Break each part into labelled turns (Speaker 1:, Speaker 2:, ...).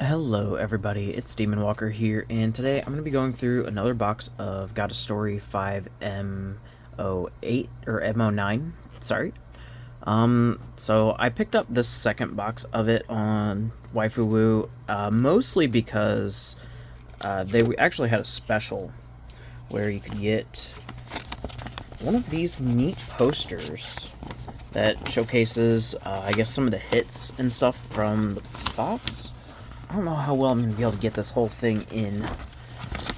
Speaker 1: Hello everybody, it's Demon Walker here, and today I'm going to be going through another box of Got a Story 5M08, or M09, sorry. So I picked up this second box of it on Waifu, mostly because they actually had a special where you could get one of these neat posters that showcases, I guess, some of the hits and stuff from the box. I don't know how well I'm going to be able to get this whole thing in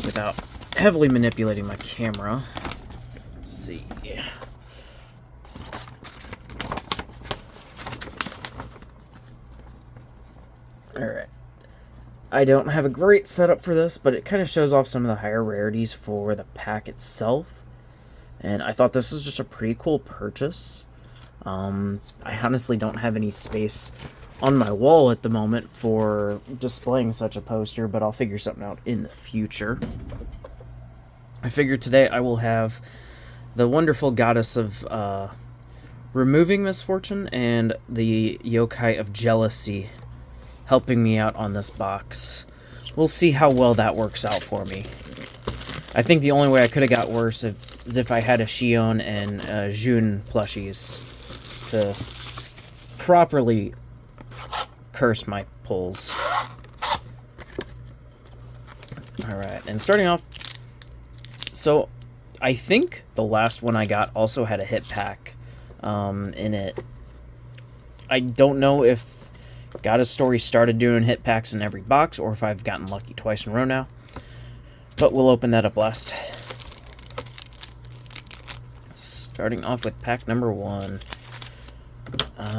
Speaker 1: without heavily manipulating my camera. Let's see. Alright. I don't have a great setup for this, but it kind of shows off some of the higher rarities for the pack itself. And I thought this was just a pretty cool purchase. I honestly don't have any space on my wall at the moment for displaying such a poster, but I'll figure something out in the future. I figured today I will have the wonderful goddess of removing misfortune and the yokai of jealousy helping me out on this box. We'll see how well that works out for me. I think the only way I could have got worse is if I had a Shion and Jun plushies to properly curse my pulls. Alright, and starting off, so I think the last one I got also had a hit pack in it. I don't know if Got a Story started doing hit packs in every box or if I've gotten lucky twice in a row now, but we'll open that up last. Starting off with pack number 1.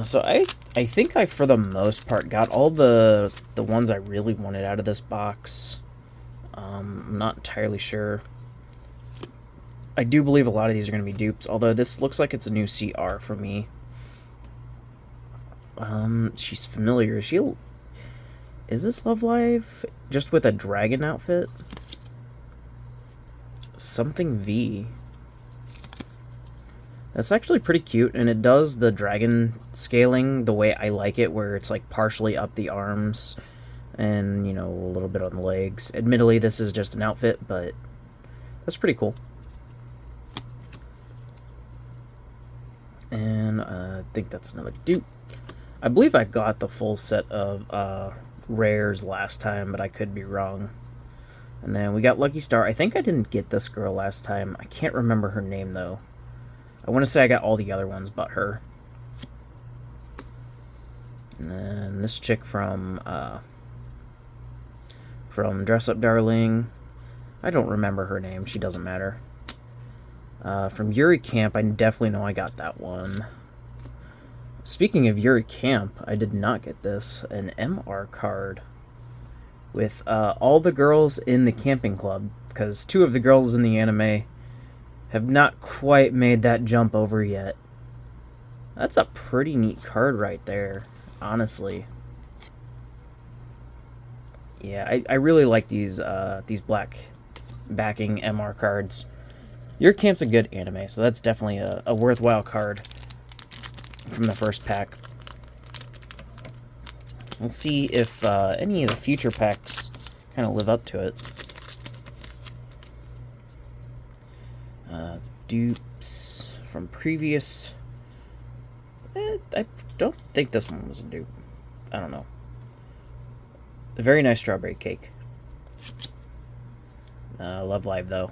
Speaker 1: So I think I, for the most part, got all the ones I really wanted out of this box. I'm not entirely sure. I do believe a lot of these are going to be dupes, although this looks like it's a new CR for me. She's familiar. Is this Love Live just with a dragon outfit? Something V. That's actually pretty cute, and it does the dragon scaling the way I like it, where it's like partially up the arms and, you know, a little bit on the legs. Admittedly, this is just an outfit, but that's pretty cool. And I think that's another dupe. I believe I got the full set of rares last time, but I could be wrong. And then we got Lucky Star. I think I didn't get this girl last time. I can't remember her name, though. I want to say I got all the other ones but her. And then this chick from Dress Up Darling. I don't remember her name. She doesn't matter. From Yuri Camp, I definitely know I got that one. Speaking of Yuri Camp, I did not get this. An MR card with all the girls in the camping club, because 2 of the girls in the anime have not quite made that jump over yet. That's a pretty neat card right there, honestly. Yeah, I really like these black backing MR cards. Your Camp's a good anime, so that's definitely a worthwhile card from the first pack. We'll see if any of the future packs kind of live up to it. Dupes from previous. I don't think this one was a dupe. I don't know. A very nice strawberry cake. Love Live, though.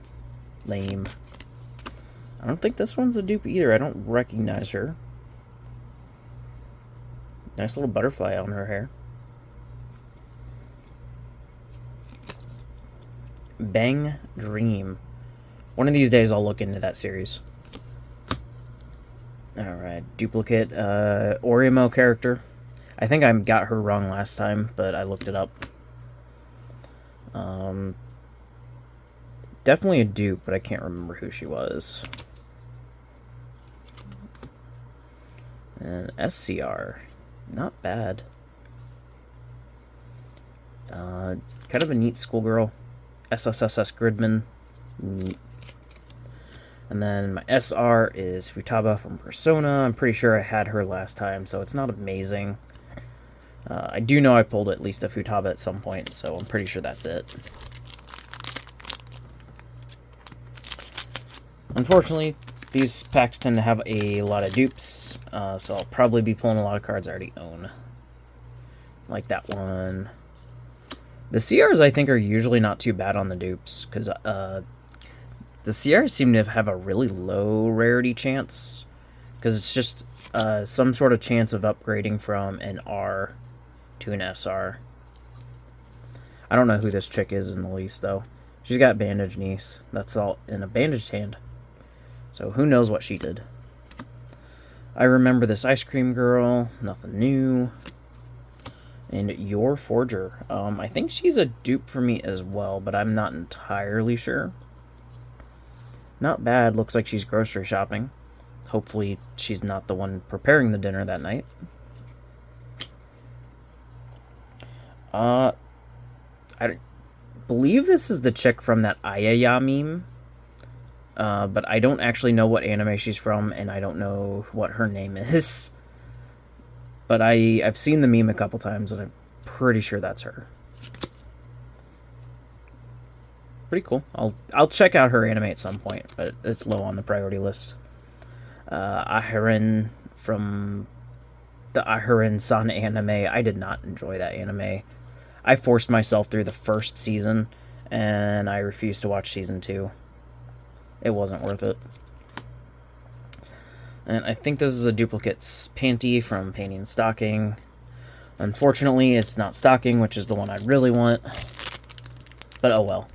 Speaker 1: Lame. I don't think this one's a dupe either. I don't recognize her. Nice little butterfly on her hair. Bang Dream. One of these days I'll look into that series. Alright, duplicate Orimo character. I think I got her wrong last time, but I looked it up. Definitely a dupe, but I can't remember who she was. And SCR. Not bad. Kind of a neat schoolgirl. SSSS Gridman. Neat. And then my SR is Futaba from Persona. I'm pretty sure I had her last time, so it's not amazing. I do know I pulled at least a Futaba at some point, so I'm pretty sure that's it. Unfortunately, these packs tend to have a lot of dupes, so I'll probably be pulling a lot of cards I already own. Like that one. The CRs, I think, are usually not too bad on the dupes, because the CRs seem to have a really low rarity chance, because it's just some sort of chance of upgrading from an R to an SR. I don't know who this chick is in the least, though. She's got bandaged knees. That's all, in a bandaged hand. So who knows what she did. I remember this ice cream girl. Nothing new. And Your Forger. I think she's a dupe for me as well, but I'm not entirely sure. Not bad. Looks like she's grocery shopping. Hopefully she's not the one preparing the dinner that night. I believe this is the chick from that Ayaya meme. But I don't actually know what anime she's from, and I don't know what her name is. But I've seen the meme a couple times, and I'm pretty sure that's her. Pretty cool. I'll check out her anime at some point, but it's low on the priority list. Ahiren from the Ahiren-san anime. I did not enjoy that anime. I forced myself through the first season, and I refused to watch season 2. It wasn't worth it. And I think this is a duplicate panty from Painting and Stocking. Unfortunately, it's not Stocking, which is the one I really want. But oh well.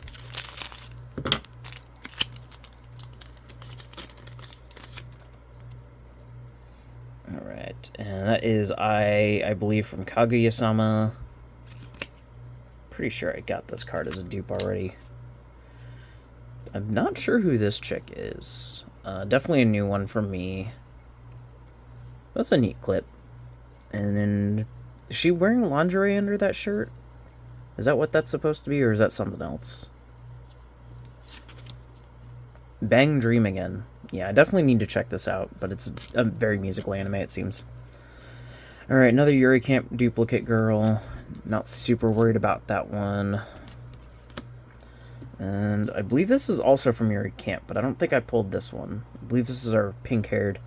Speaker 1: Alright, and that is, I believe, from Kaguya-sama. Pretty sure I got this card as a dupe already. I'm not sure who this chick is. Definitely a new one for me. That's a neat clip. And then, is she wearing lingerie under that shirt? Is that what that's supposed to be, or is that something else? Bang Dream Again. Yeah, I definitely need to check this out, but it's a very musical anime, it seems. Alright, another Yuri Camp duplicate girl. Not super worried about that one. And I believe this is also from Yuri Camp, but I don't think I pulled this one. I believe this is our pink-haired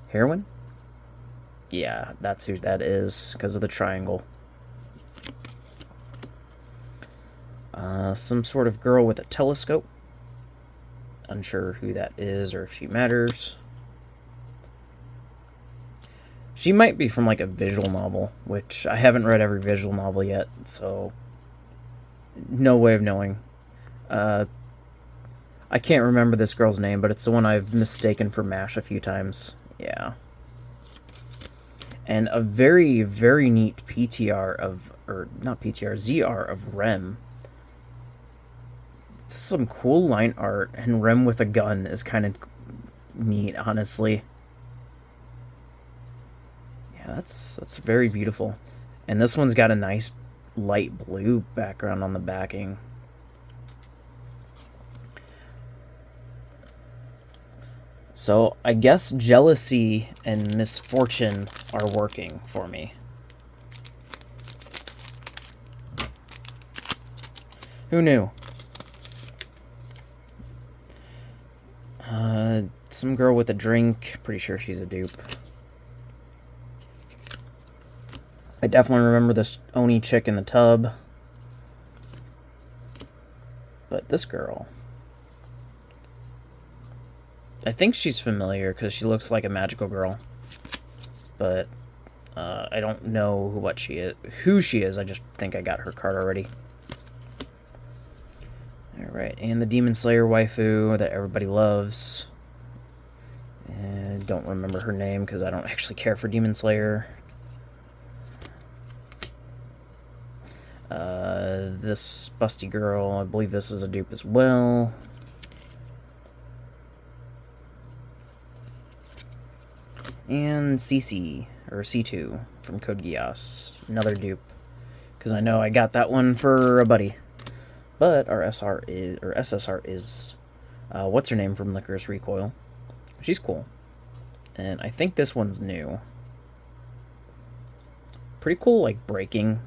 Speaker 1: heroine? Yeah, that's who that is, because of the triangle. Some sort of girl with a telescope. Unsure who that is or if she matters. She might be from like a visual novel, which I haven't read every visual novel yet, so no way of knowing. I can't remember this girl's name, but it's the one I've mistaken for MASH a few times. Yeah. And a very, very neat PTR of, or not PTR, ZR of Rem. Some cool line art, and Rem with a gun is kind of neat, honestly. Yeah, that's very beautiful. And this one's got a nice light blue background on the backing. So I guess jealousy and misfortune are working for me. Who knew? Some girl with a drink. Pretty sure she's a dupe. I definitely remember this Oni chick in the tub. But this girl, I think she's familiar because she looks like a magical girl. But I don't know what she is, who she is. I just think I got her card already. Alright, and the Demon Slayer waifu that everybody loves. And don't remember her name because I don't actually care for Demon Slayer. This busty girl, I believe this is a dupe as well. And CC, or C2, from Code Geass. Another dupe. Because I know I got that one for a buddy. But our SR is, or SSR is, what's her name from Licorice Recoil? She's cool. And I think this one's new. Pretty cool, like, breaking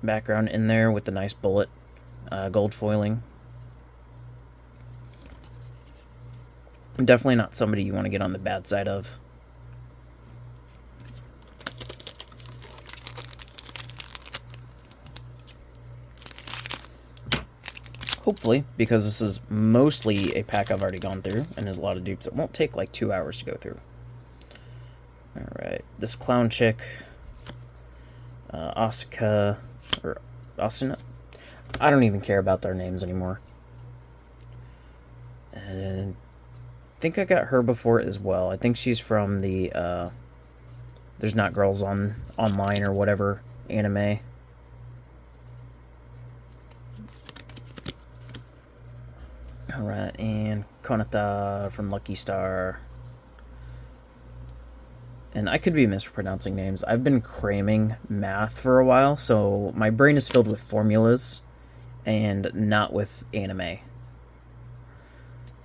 Speaker 1: background in there with the nice bullet gold foiling. Definitely not somebody you want to get on the bad side of. Hopefully, because this is mostly a pack I've already gone through, and there's a lot of dupes, it won't take like 2 hours to go through. Alright, this clown chick, Asuka, or Asuna? I don't even care about their names anymore. And I think I got her before as well. I think she's from the, There's Not Girls Online or whatever anime. Alright, and Konata from Lucky Star. And I could be mispronouncing names. I've been cramming math for a while, so my brain is filled with formulas and not with anime.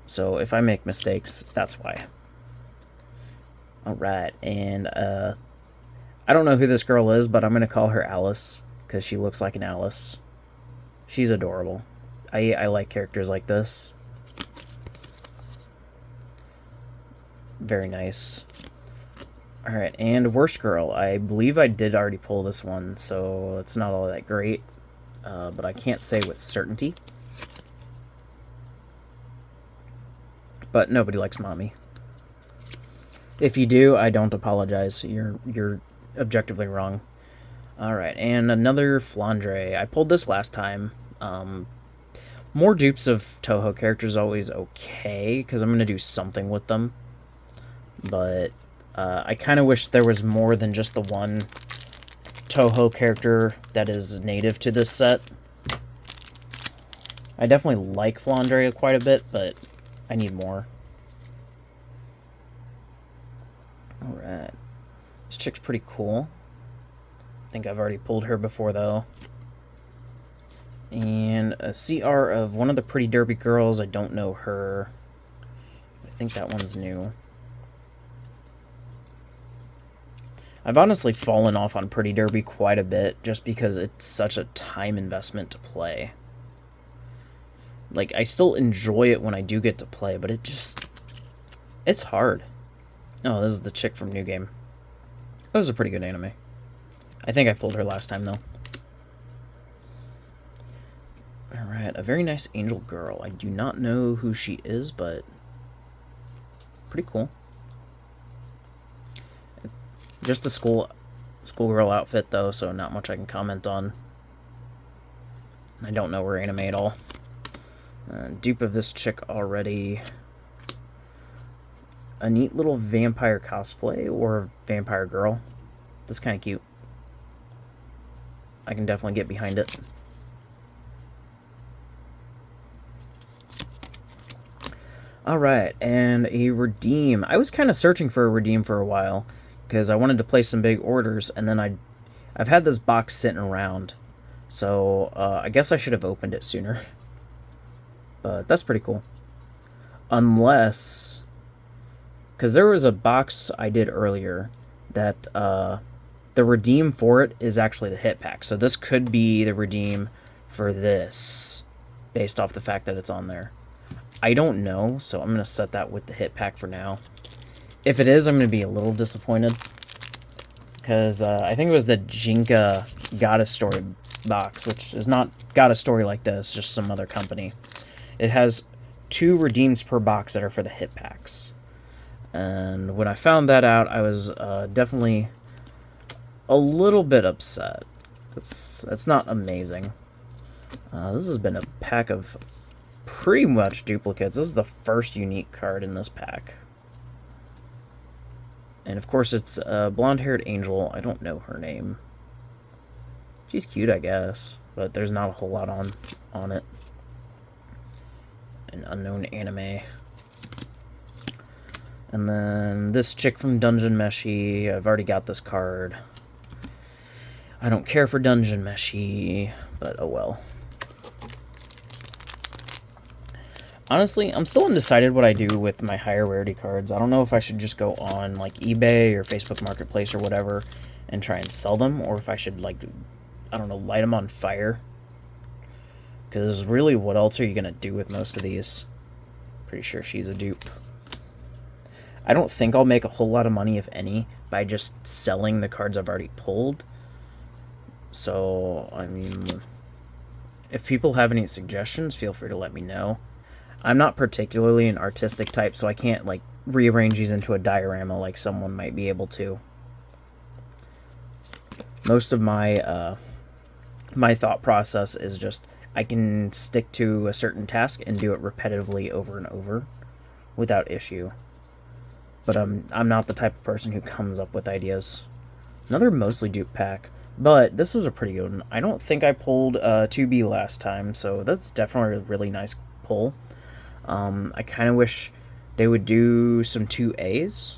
Speaker 1: So if I make mistakes, that's why. Alright, and I don't know who this girl is, but I'm going to call her Alice, because she looks like an Alice. She's adorable. I like characters like this. Very nice. Alright, and Worst Girl. I believe I did already pull this one, so it's not all that great. But I can't say with certainty. But nobody likes mommy. If you do, I don't apologize. You're objectively wrong. Alright, and another Flandre. I pulled this last time. More dupes of Toho characters always okay, because I'm going to do something with them. But I kind of wish there was more than just the one Toho character that is native to this set. I definitely like Flandre quite a bit, but I need more. Alright. This chick's pretty cool. I think I've already pulled her before, though. And a CR of one of the Pretty Derby girls. I don't know her. I think that one's new. I've honestly fallen off on Pretty Derby quite a bit, just because it's such a time investment to play. Like, I still enjoy it when I do get to play, but it's hard. Oh, this is the chick from New Game. That was a pretty good anime. I think I pulled her last time, though. Alright, a very nice angel girl. I do not know who she is, but pretty cool. Just a schoolgirl outfit, though, so not much I can comment on. I don't know her anime at all. Dupe of this chick already. A neat little vampire cosplay, or vampire girl. That's kind of cute. I can definitely get behind it. Alright, and a redeem. I was kind of searching for a redeem for a while, because I wanted to place some big orders, and then I've had this box sitting around. So, I guess I should have opened it sooner. But that's pretty cool. Unless, because there was a box I did earlier that the redeem for it is actually the hit pack. So this could be the redeem for this, based off the fact that it's on there. I don't know, so I'm going to set that with the hit pack for now. If it is, I'm going to be a little disappointed. Because I think it was the Jinka Goddess Story box, which is not Goddess Story like this, just some other company. It has 2 redeems per box that are for the hit packs. And when I found that out, I was definitely a little bit upset. That's not amazing. This has been a pack of pretty much duplicates. This is the first unique card in this pack. And of course it's a blonde-haired angel. I don't know her name. She's cute, I guess, but there's not a whole lot on it. An unknown anime. And then this chick from Dungeon Meshi. I've already got this card. I don't care for Dungeon Meshi, but oh well. Honestly, I'm still undecided what I do with my higher rarity cards. I don't know if I should just go on like eBay or Facebook Marketplace or whatever and try and sell them, or if I should, like, I don't know, light them on fire. Because really, what else are you going to do with most of these? Pretty sure she's a dupe. I don't think I'll make a whole lot of money, if any, by just selling the cards I've already pulled. So, I mean, if people have any suggestions, feel free to let me know. I'm not particularly an artistic type, so I can't, like, rearrange these into a diorama like someone might be able to. Most of my my thought process is just I can stick to a certain task and do it repetitively over and over without issue. But I'm not the type of person who comes up with ideas. Another mostly dupe pack, but this is a pretty good one. I don't think I pulled 2B last time, so that's definitely a really nice pull. I kind of wish they would do some 2As.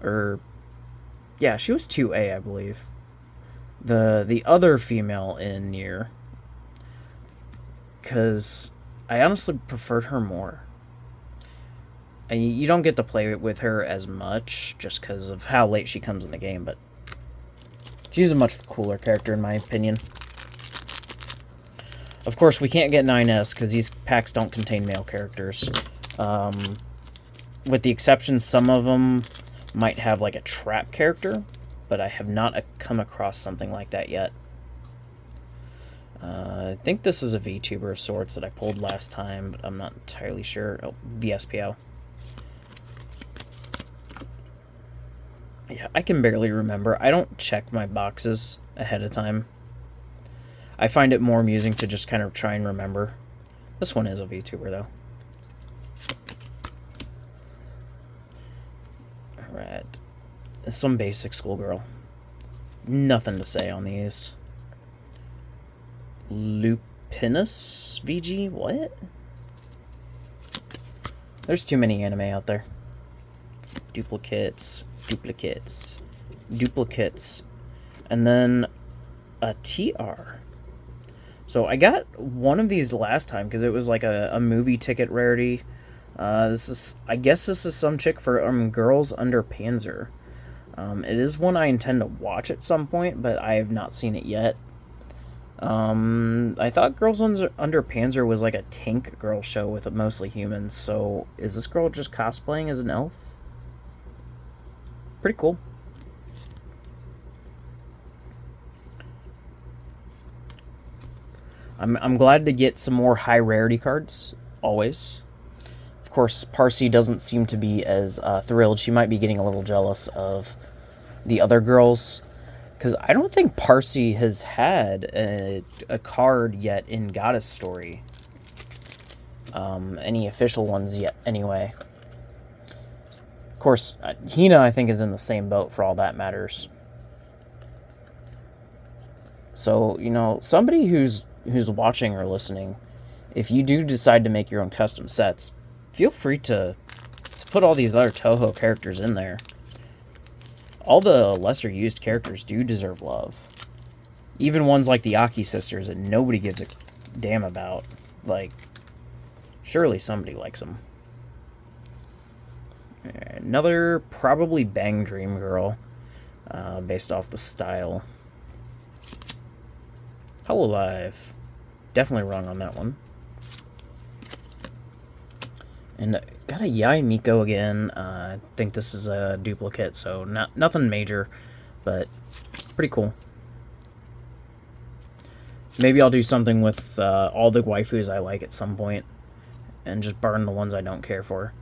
Speaker 1: Or, yeah, she was 2A, I believe. The other female in Nier. Because I honestly preferred her more. And you don't get to play with her as much just because of how late she comes in the game, but she's a much cooler character in my opinion. Of course, we can't get 9S because these packs don't contain male characters. With the exception, some of them might have like a trap character, but I have not come across something like that yet. I think this is a VTuber of sorts that I pulled last time, but I'm not entirely sure. Oh, VSPO. Yeah, I can barely remember. I don't check my boxes ahead of time. I find it more amusing to just kind of try and remember. This one is a VTuber, though. Alright. Some basic schoolgirl. Nothing to say on these. Lupinus VG? What? There's too many anime out there. Duplicates. And then a TR. So I got one of these last time because it was like a movie ticket rarity. I guess this is some chick for Girls Under Panzer. It is one I intend to watch at some point, but I have not seen it yet. I thought Girls Under Panzer was like a tank girl show with mostly humans, so is this girl just cosplaying as an elf? Pretty cool. I'm glad to get some more high rarity cards, always. Of course, Parsi doesn't seem to be as thrilled. She might be getting a little jealous of the other girls, because I don't think Parsi has had a card yet in Goddess Story. Any official ones yet, anyway. Of course, Hina, I think, is in the same boat for all that matters. So, you know, somebody who's watching or listening, if you do decide to make your own custom sets, feel free to put all these other Toho characters in there. All the lesser used characters do deserve love. Even ones like the Aki sisters that nobody gives a damn about. Like, surely somebody likes them. Another probably Bang Dream Girl, based off the style. Hololive. Definitely wrong on that one. And got a Yai Miko again. I think this is a duplicate, so nothing major, but pretty cool. Maybe I'll do something with all the waifus I like at some point, and just burn the ones I don't care for.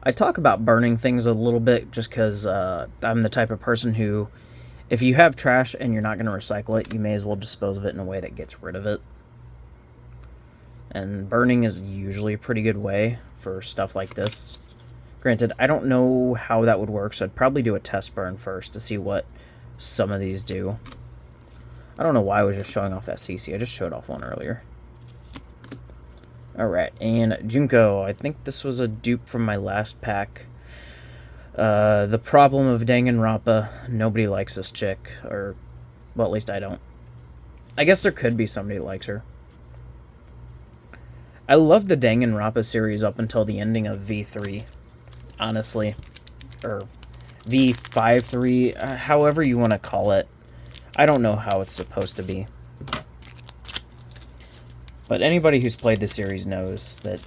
Speaker 1: I talk about burning things a little bit just because I'm the type of person who, if you have trash and you're not going to recycle it, you may as well dispose of it in a way that gets rid of it. And burning is usually a pretty good way for stuff like this. Granted, I don't know how that would work, so I'd probably do a test burn first to see what some of these do. I don't know why I was just showing off SCC. I just showed off one earlier. Alright, and Junko. I think this was a dupe from my last pack. The problem of Danganronpa. Nobody likes this chick. Or, well, at least I don't. I guess there could be somebody that likes her. I loved the Danganronpa series up until the ending of V3. Honestly. Or V53, however you want to call it. I don't know how it's supposed to be. But anybody who's played the series knows that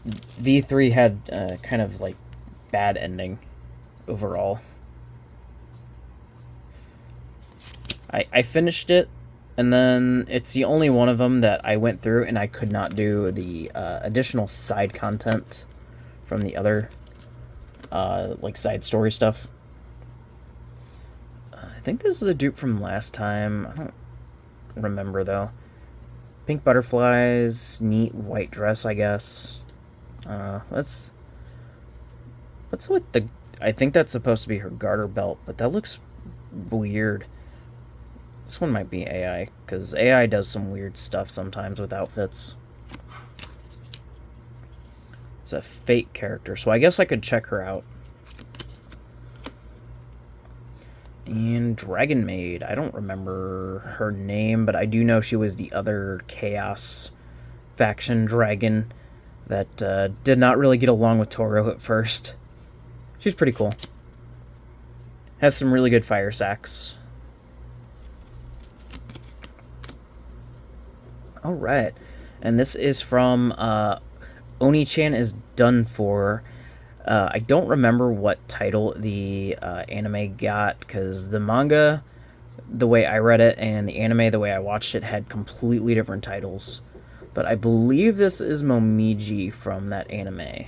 Speaker 1: V3 had kind of like bad ending overall. I finished it, and then it's the only one of them that I went through and I could not do the additional side content from the other like side story stuff. I think this is a dupe from last time. I don't remember though. Pink butterflies, neat white dress, I guess. What's with the... I think that's supposed to be her garter belt, but that looks weird. This one might be AI, because AI does some weird stuff sometimes with outfits. It's a fake character, so I guess I could check her out. And Dragon Maid. I don't remember her name, but I do know she was the other Chaos faction dragon that did not really get along with Toro at first. She's pretty cool. Has some really good fire sacks. Alright. And this is from Oni-chan is Done For. I don't remember what title the anime got, because the manga, the way I read it, and the anime, the way I watched it, had completely different titles. But I believe this is Momiji from that anime.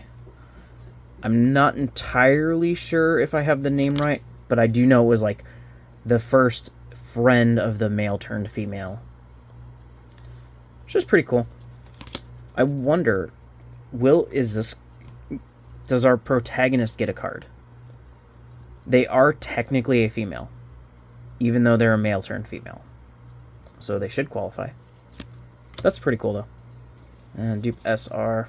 Speaker 1: I'm not entirely sure if I have the name right, but I do know it was like the first friend of the male turned female. Which is pretty cool. I wonder, does our protagonist get a card? They are technically a female, even though they're a male turned female. So they should qualify. That's pretty cool, though. And dupe SR.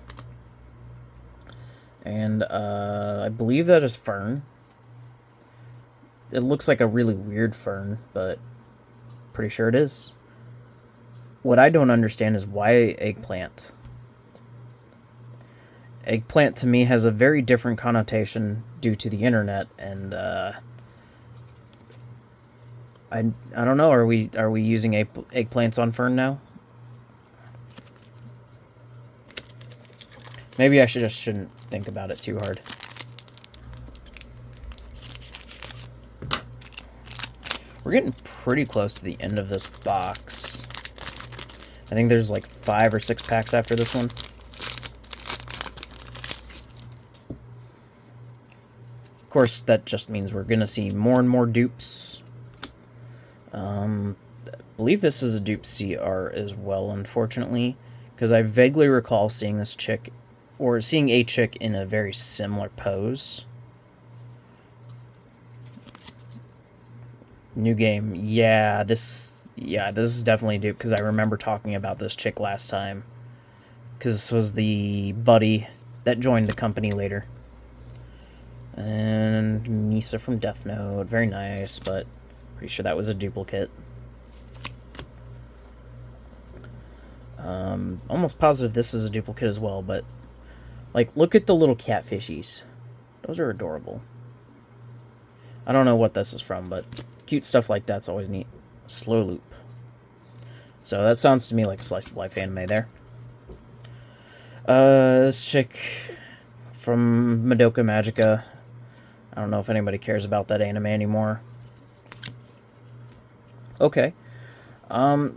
Speaker 1: And I believe that is Fern. It looks like a really weird fern, but pretty sure it is. What I don't understand is why eggplant. Eggplant to me has a very different connotation due to the internet, and I don't know. Are we using eggplants on Fern now? Maybe I shouldn't think about it too hard. We're getting pretty close to the end of this box. I think there's like 5 or 6 packs after this one. Of course, that just means we're going to see more and more dupes. I believe this is a dupe CR as well, unfortunately, because I vaguely recall seeing this chick, or seeing a chick in a very similar pose. New game. Yeah, this is definitely a dupe, because I remember talking about this chick last time. Because this was the buddy that joined the company later. And Misa from Death Note. Very nice, but pretty sure that was a duplicate. Almost positive this is a duplicate as well, but like, look at the little catfishies. Those are adorable. I don't know what this is from, but cute stuff like that's always neat. Slow loop. So that sounds to me like a slice of life anime there. This chick from Madoka Magica. I don't know if anybody cares about that anime anymore. Okay.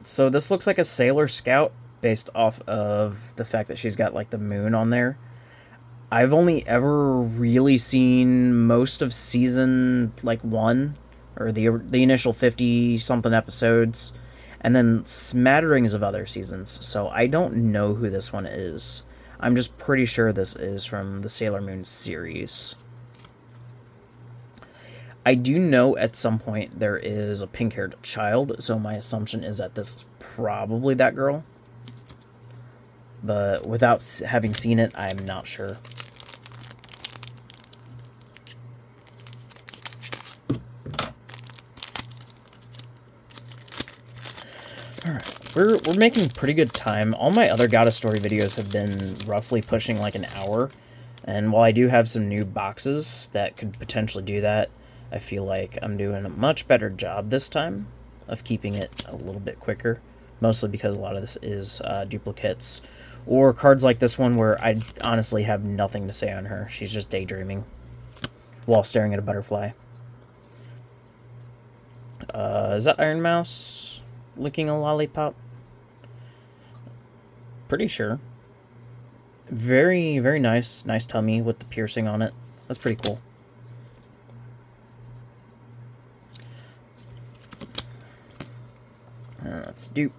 Speaker 1: So this looks like a Sailor Scout based off of the fact that she's got like the moon on there. I've only ever really seen most of season like 1, or the initial 50 something episodes, and then smatterings of other seasons. So I don't know who this one is. I'm just pretty sure this is from the Sailor Moon series. I do know at some point there is a pink-haired child, so my assumption is that this is probably that girl. But without having seen it, I'm not sure. Alright, we're making pretty good time. All my other Goddess Story videos have been roughly pushing like an hour. And while I do have some new boxes that could potentially do that, I feel like I'm doing a much better job this time of keeping it a little bit quicker, mostly because a lot of this is duplicates, or cards like this one where I honestly have nothing to say on her. She's just daydreaming while staring at a butterfly. Is that Iron Mouse licking a lollipop? Pretty sure. Very, very nice. Nice tummy with the piercing on it. That's pretty cool. That's a dupe.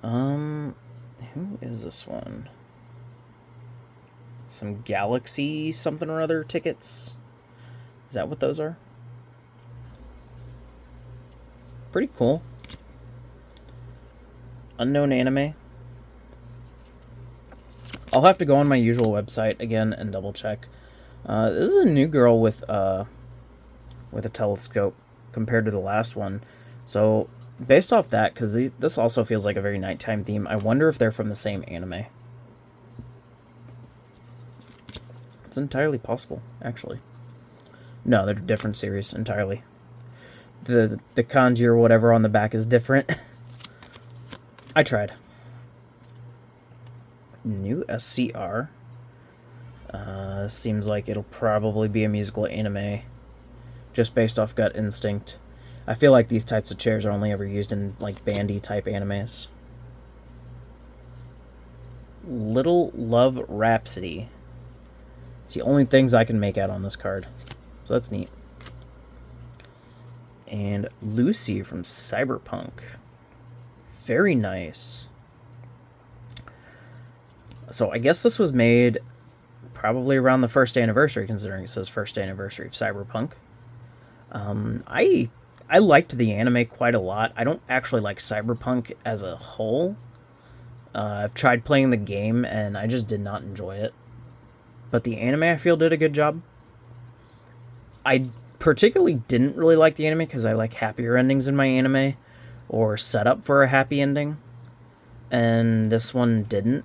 Speaker 1: Who is this one? Some Galaxy something or other tickets? Is that what those are? Pretty cool. Unknown anime. I'll have to go on my usual website again and double check. This is a new girl with a telescope compared to the last one. So based off that, because this also feels like a very nighttime theme, I wonder if they're from the same anime. It's entirely possible, actually. No, they're different series entirely. The kanji or whatever on the back is different. I tried. New SCR. Seems like it'll probably be a musical anime, just based off gut instinct. I feel like these types of chairs are only ever used in like bandy type animes. Little Love Rhapsody. It's the only things I can make out on this card, so that's neat. And Lucy from Cyberpunk. Very nice. So I guess this was made probably around the first anniversary, considering it says first anniversary of Cyberpunk. I liked the anime quite a lot. I don't actually like Cyberpunk as a whole. I've tried playing the game, and I just did not enjoy it. But the anime, I feel, did a good job. I particularly didn't really like the anime because I like happier endings in my anime, or set up for a happy ending. And this one didn't.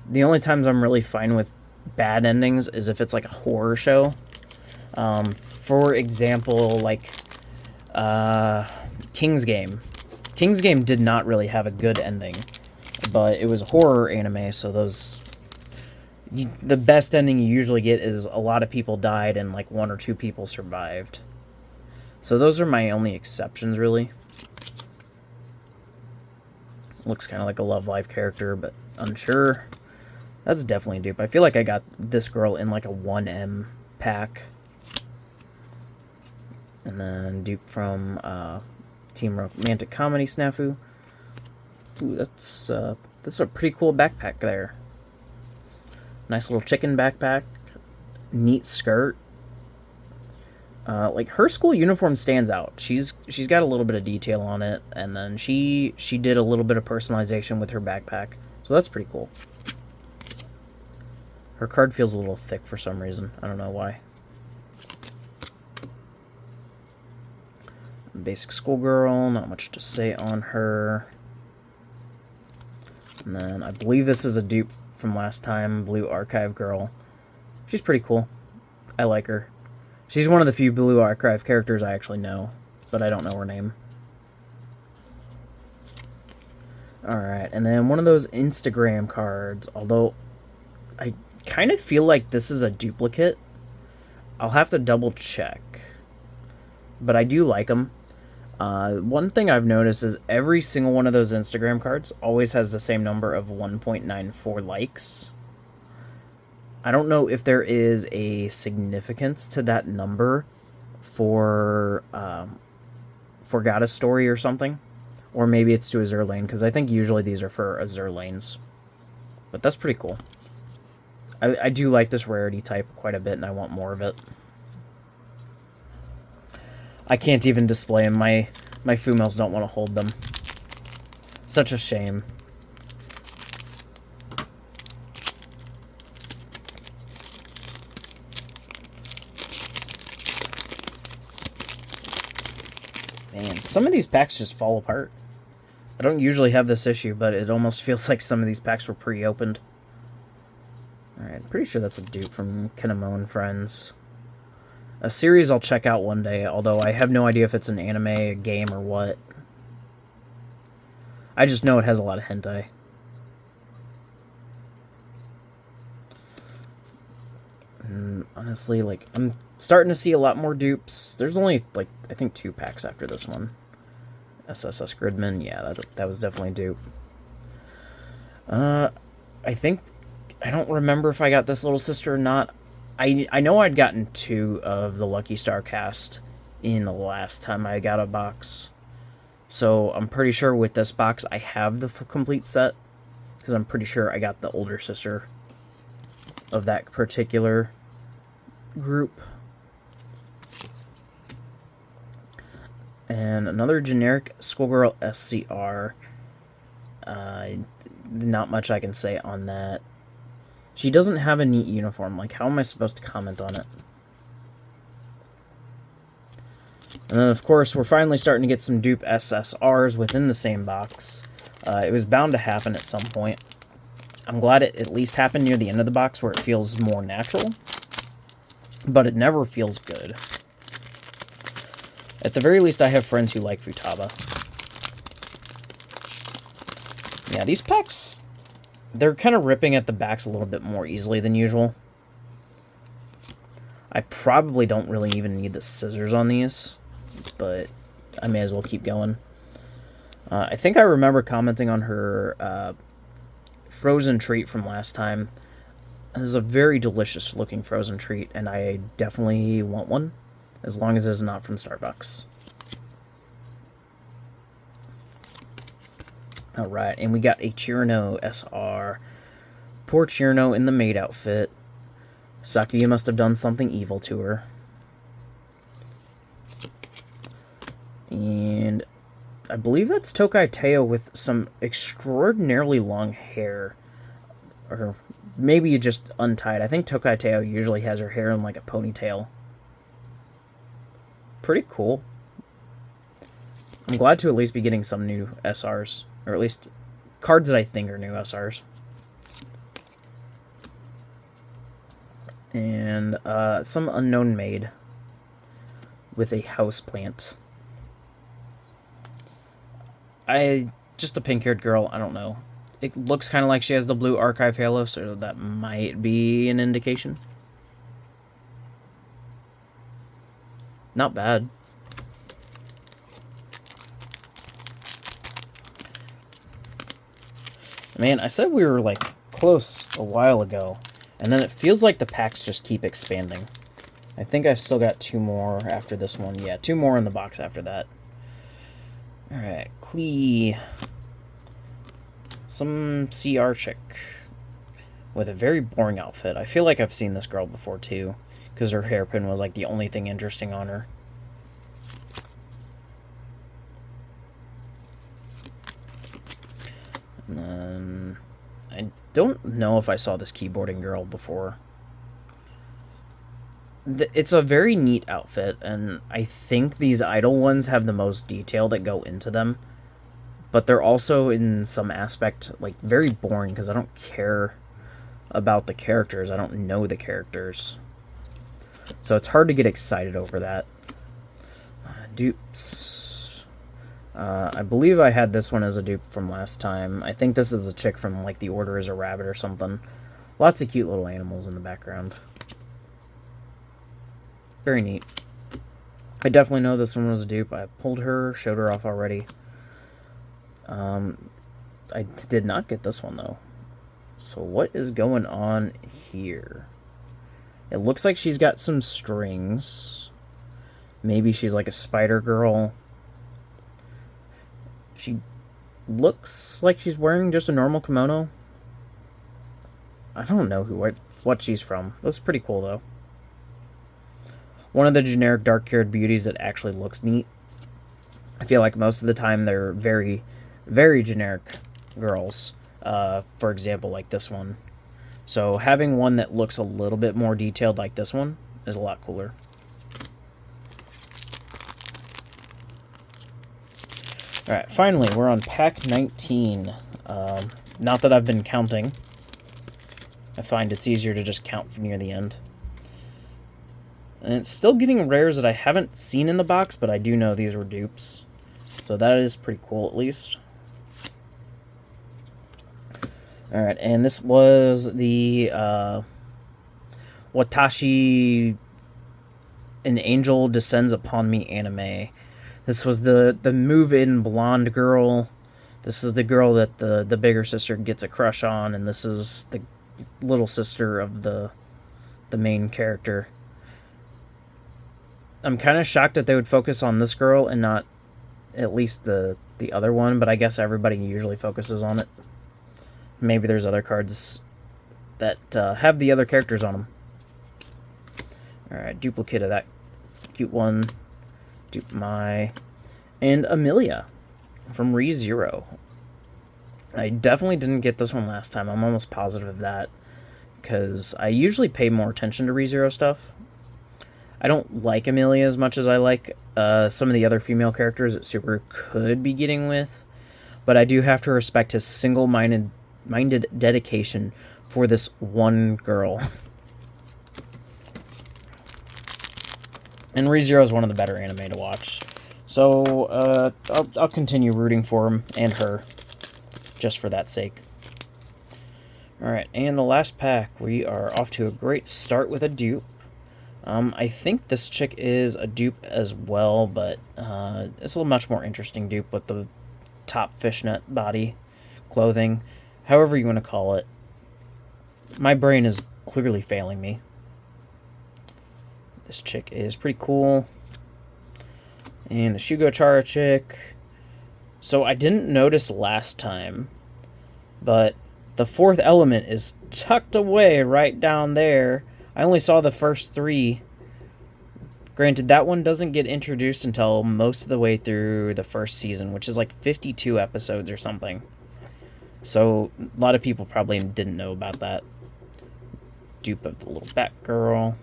Speaker 1: The only times I'm really fine with bad endings is if it's like a horror show. For example, like King's Game. King's Game did not really have a good ending, but it was a horror anime, so the best ending you usually get is a lot of people died and like 1 or 2 people survived. So those are my only exceptions, really. Looks kind of like a Love Live character, but unsure. That's definitely a dupe. I feel like I got this girl in like a 1M pack. And then dupe from Team Romantic Comedy Snafu. Ooh, that's a pretty cool backpack there. Nice little chicken backpack. Neat skirt. Like her school uniform stands out. She's got a little bit of detail on it, and then she did a little bit of personalization with her backpack. So that's pretty cool. Her card feels a little thick for some reason. I don't know why. Basic schoolgirl, not much to say on her. And then I believe this is a dupe from last time, Blue Archive Girl. She's pretty cool. I like her. She's one of the few Blue Archive characters I actually know, but I don't know her name. Alright, and then one of those Instagram cards, although I kind of feel like this is a duplicate. I'll have to double check. But I do like them. One thing I've noticed is every single one of those Instagram cards always has the same number of 1.94 likes. I don't know if there is a significance to that number for Goddess Story or something. Or maybe it's to Azure Lane, because I think usually these are for Azure Lanes. But that's pretty cool. I do like this rarity type quite a bit, and I want more of it. I can't even display them. My females don't want to hold them. Such a shame. Man, some of these packs just fall apart. I don't usually have this issue, but it almost feels like some of these packs were pre-opened. Alright, pretty sure that's a dupe from Kinemo and Friends. A series I'll check out one day, although I have no idea if it's an anime, a game, or what. I just know it has a lot of hentai. And honestly, like, I'm starting to see a lot more dupes. There's only, like, I think 2 packs after this one. SSS Gridman, yeah, that was definitely a dupe. I think, I don't remember if I got this little sister or not. I know I'd gotten 2 of the Lucky Star cast in the last time I got a box. So I'm pretty sure with this box I have the complete set, because I'm pretty sure I got the older sister of that particular group. And another generic Schoolgirl SCR. Not much I can say on that. She doesn't have a neat uniform. Like, how am I supposed to comment on it? And then, of course, we're finally starting to get some dupe SSRs within the same box. It was bound to happen at some point. I'm glad it at least happened near the end of the box where it feels more natural. But it never feels good. At the very least, I have friends who like Futaba. Yeah, these packs, they're kind of ripping at the backs a little bit more easily than usual. I probably don't really even need the scissors on these, but I may as well keep going. I think I remember commenting on her frozen treat from last time. This is a very delicious looking frozen treat, and I definitely want one, as long as it's not from Starbucks. Alright, and we got a Chirino SR. Poor Chirino in the maid outfit. Sakuya must have done something evil to her. And I believe that's Tokai Teo with some extraordinarily long hair. Or maybe just untied. I think Tokai Teo usually has her hair in like a ponytail. Pretty cool. I'm glad to at least be getting some new SRs. Or at least cards that I think are new SRs. And some unknown maid with a houseplant. Just a pink-haired girl, I don't know. It looks kind of like she has the blue archive halo, so that might be an indication. Not bad. Man, I said we were, like, close a while ago, and then it feels like the packs just keep expanding. I think I've still got 2 more after this one. Yeah, 2 more in the box after that. Alright, Klee. Some CR chick with a very boring outfit. I feel like I've seen this girl before, too, because her hairpin was, like, the only thing interesting on her. And then I don't know if I saw this keyboarding girl before. It's a very neat outfit, and I think these idol ones have the most detail that go into them. But they're also, in some aspect, like, very boring, because I don't care about the characters. I don't know the characters. So it's hard to get excited over that. Dupes. I believe I had this one as a dupe from last time. I think this is a chick from, like, The Order is a Rabbit or something. Lots of cute little animals in the background. Very neat. I definitely know this one was a dupe. I pulled her, showed her off already. I did not get this one, though. So what is going on here? It looks like she's got some strings. Maybe she's like a spider girl. She looks like she's wearing just a normal kimono. I don't know what she's from. That's pretty cool, though. One of the generic dark-haired beauties that actually looks neat. I feel like most of the time they're very, very generic girls. For example, like this one. So having one that looks a little bit more detailed like this one is a lot cooler. Alright, finally, we're on pack 19. Not that I've been counting. I find it's easier to just count from near the end. And it's still getting rares that I haven't seen in the box, but I do know these were dupes. So that is pretty cool, at least. Alright, and this was the Watashi An Angel Descends Upon Me anime. This was the move-in blonde girl. This is the girl that the bigger sister gets a crush on, and this is the little sister of the main character. I'm kind of shocked that they would focus on this girl and not at least the other one, but I guess everybody usually focuses on it. Maybe there's other cards that have the other characters on them. Alright, duplicate of that cute one. Dupe my... And Amelia from ReZero. I definitely didn't get this one last time. I'm almost positive of that, because I usually pay more attention to ReZero stuff. I don't like Amelia as much as I like some of the other female characters that Super could be getting with, but I do have to respect his single-minded dedication for this one girl. And ReZero is one of the better anime to watch. So, I'll continue rooting for him and her, just for that sake. Alright, and the last pack, we are off to a great start with a dupe. I think this chick is a dupe as well, but it's a much more interesting dupe with the top fishnet body clothing, however you want to call it. My brain is clearly failing me. This chick is pretty cool. And the Shugochara chick. So I didn't notice last time, but the fourth element is tucked away right down there. I only saw the first three. Granted, that one doesn't get introduced until most of the way through the first season, which is like 52 episodes or something. So a lot of people probably didn't know about that. Dupe of the little Batgirl.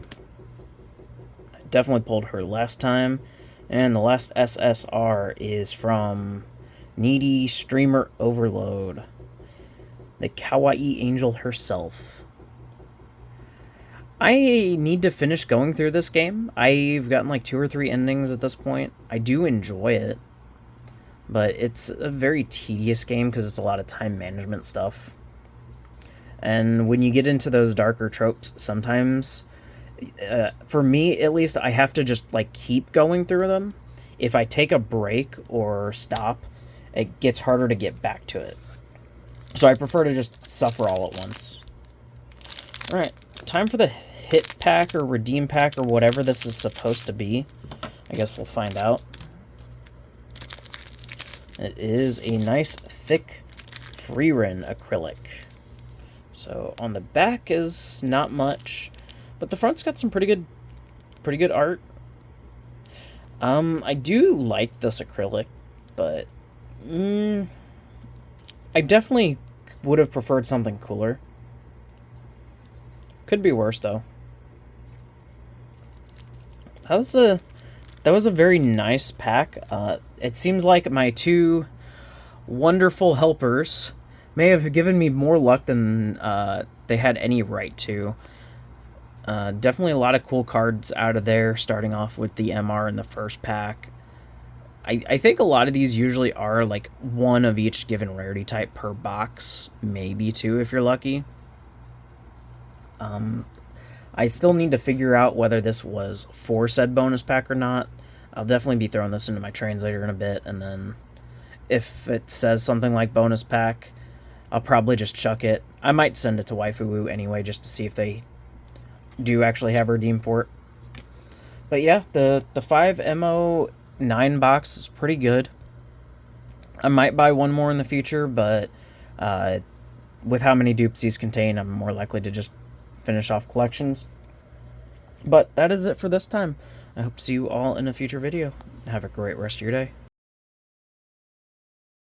Speaker 1: I definitely pulled her last time. And the last SSR is from Needy Streamer Overload. The Kawaii Angel herself. I need to finish going through this game. I've gotten like 2 or 3 endings at this point. I do enjoy it, but it's a very tedious game because it's a lot of time management stuff. And when you get into those darker tropes, sometimes, for me at least, I have to just like keep going through them. If I take a break or stop, it gets harder to get back to it. So I prefer to just suffer all at once. Alright, time for the hit pack or redeem pack or whatever this is supposed to be. I guess we'll find out. It is a nice, thick Freerin acrylic. So on the back is not much, but the front's got some pretty good art. I do like this acrylic, but I definitely would have preferred something cooler. Could be worse though. That was a very nice pack. It seems like my 2 wonderful helpers may have given me more luck than they had any right to. Definitely a lot of cool cards out of there, starting off with the MR in the first pack. I think a lot of these usually are like 1 of each given rarity type per box, maybe 2 if you're lucky. I still need to figure out whether this was for said bonus pack or not. I'll definitely be throwing this into my translator in a bit, and then if it says something like bonus pack, I'll probably just chuck it. I might send it to Waifu anyway, just to see if they do actually have a redeem for it. But yeah, the 5MO9 box is pretty good. I might buy 1 more in the future, but with how many dupes these contain, I'm more likely to just finish off collections. But that is it for this time. I hope to see you all in a future video. Have a great rest of your day.